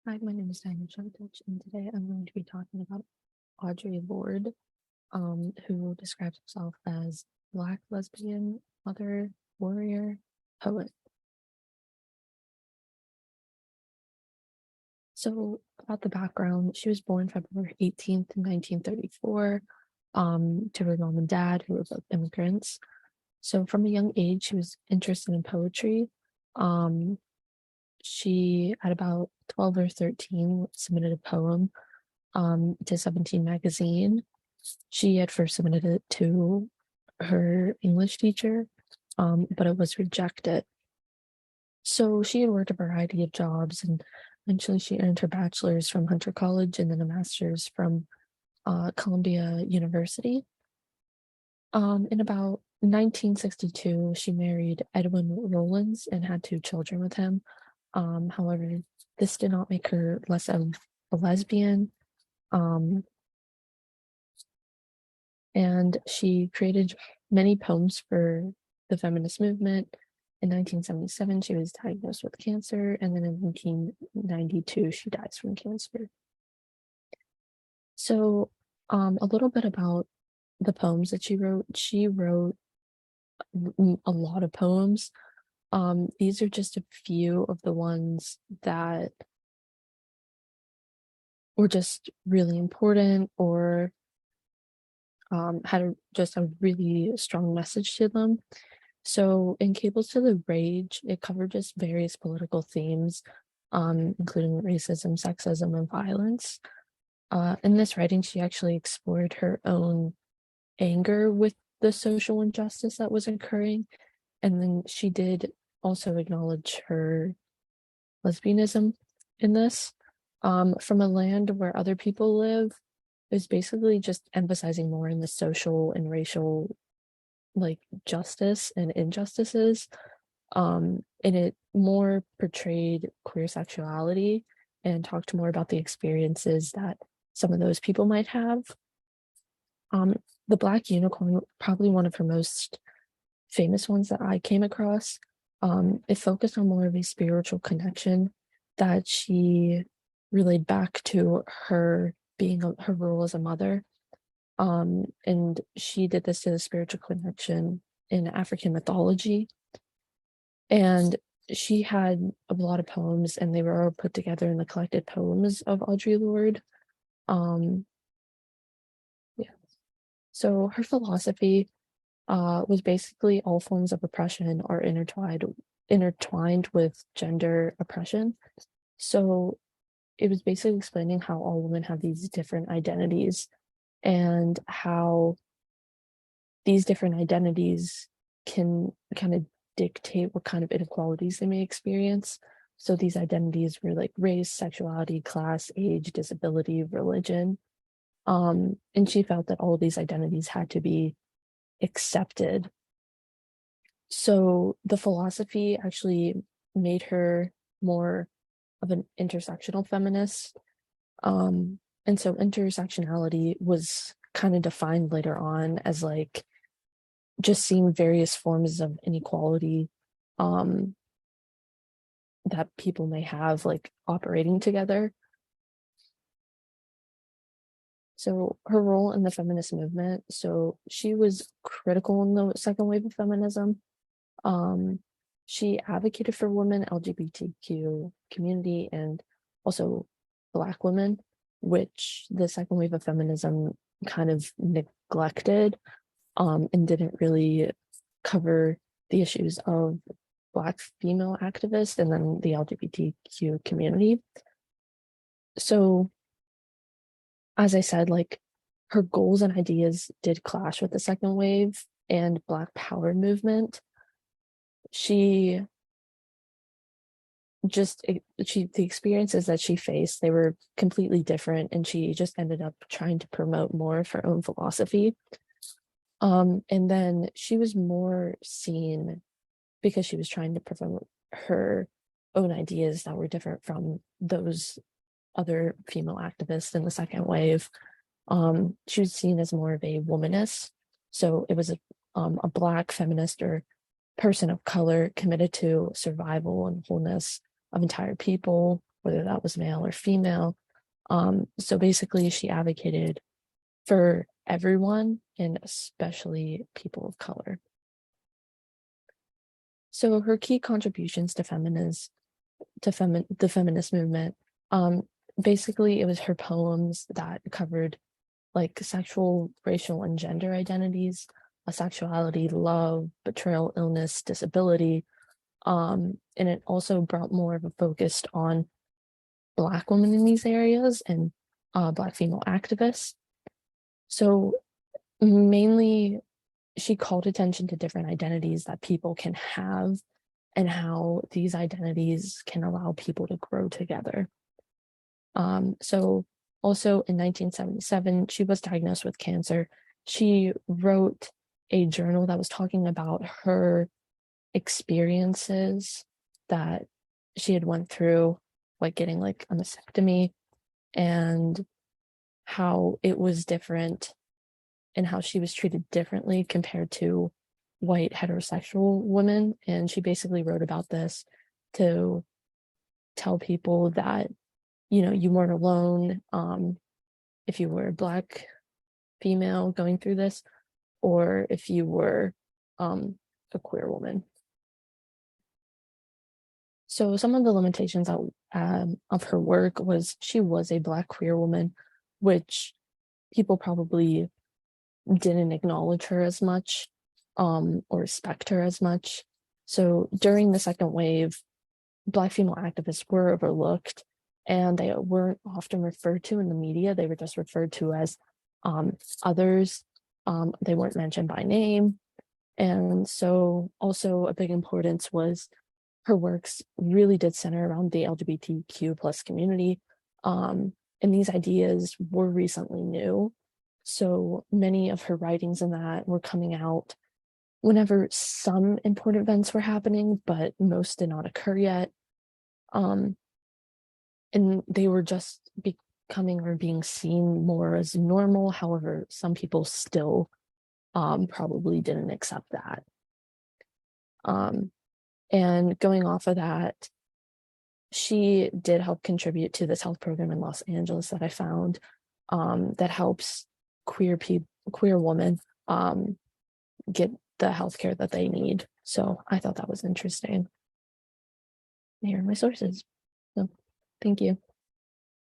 Hi, my name is Diana Shovitich, and today I'm going to be talking about Audre Lorde, who describes herself as Black lesbian, mother, warrior, poet. So, about the background, she was born February 18th, 1934, to her mom and dad, who were both immigrants. So, from a young age, she was interested in poetry. Um, she, at about 12 or 13, submitted a poem to 17 magazine. She had first submitted it to her English teacher, but it was rejected. So she had worked a variety of jobs, and eventually she earned her bachelor's from Hunter College and then a master's from Columbia University. In about 1962, she married Edwin Rollins and had two children with him. However, this did not make her less of a lesbian. And she created many poems for the feminist movement. In 1977, she was diagnosed with cancer, and then in 1992, she dies from cancer. So, a little bit about the poems that she wrote. She wrote a lot of poems. These are just a few of the ones that were just really important or had just a really strong message to them. So in Cables to the Rage, it covered just various political themes, including racism, sexism, and violence. In this writing, she actually explored her own anger with the social injustice that was occurring. And then she did also acknowledge her lesbianism in this. From a land where other people live, it was basically just emphasizing more in the social and racial justice and injustices. And it more portrayed queer sexuality and talked more about the experiences that some of those people might have. The Black Unicorn, probably one of her most famous ones that I came across. It focused on more of a spiritual connection that she relayed back to her being her role as a mother. And she did this to the spiritual connection in African mythology. And she had a lot of poems, and they were all put together in the collected poems of Audre Lorde. Yeah. So her philosophy was basically all forms of oppression are intertwined with gender oppression. So it was basically explaining how all women have these different identities and how these different identities can kind of dictate what kind of inequalities they may experience. So these identities were like race, sexuality, class, age, disability, religion. And she felt that all of these identities had to be accepted. So the philosophy actually made her more of an intersectional feminist. And so intersectionality was kind of defined later on as just seeing various forms of inequality that people may have operating together. So her role in the feminist movement, so she was critical in the second wave of feminism. She advocated for women, LGBTQ community, and also Black women, which the second wave of feminism kind of neglected and didn't really cover the issues of Black female activists and then the LGBTQ community. So, as I said, her goals and ideas did clash with the second wave and Black power movement. The experiences that she faced, they were completely different, and she just ended up trying to promote more of her own philosophy. And then she was more seen because she was trying to promote her own ideas that were different from those other female activists in the second wave. She was seen as more of a womanist. So it was a Black feminist or person of color committed to survival and wholeness of entire people. whether that was male or female. So basically, she advocated for everyone, and especially people of color. So her key contributions to the feminist movement, um, basically it was her poems that covered like sexual, racial, and gender identities, sexuality, love, betrayal, illness, disability, and it also brought more of a focus on Black women in these areas and Black female activists. So mainly, she called attention to different identities that people can have and how these identities can allow people to grow together. So also in 1977, she was diagnosed with cancer. She wrote a journal that was talking about her experiences that she had went through, like getting like a mastectomy, and how it was different and how she was treated differently compared to white heterosexual women. And she basically wrote about this to tell people that, you know, you weren't alone, if you were a Black female going through this, or if you were a queer woman. So some of the limitations of her work was she was a Black queer woman, which people probably didn't acknowledge her as much, or respect her as much. So during the second wave, Black female activists were overlooked, and they weren't often referred to in the media. They were just referred to as others. They weren't mentioned by name. And so also a big importance was her works really did center around the LGBTQ plus community. And these ideas were recently new. So many of her writings in that were coming out whenever some important events were happening, but most did not occur yet. And they were just becoming or being seen more as normal. However, some people still probably didn't accept that. And going off of that, she did help contribute to this health program in Los Angeles that I found, that helps queer women get the healthcare that they need. So I thought that was interesting. Here are my sources. So thank you.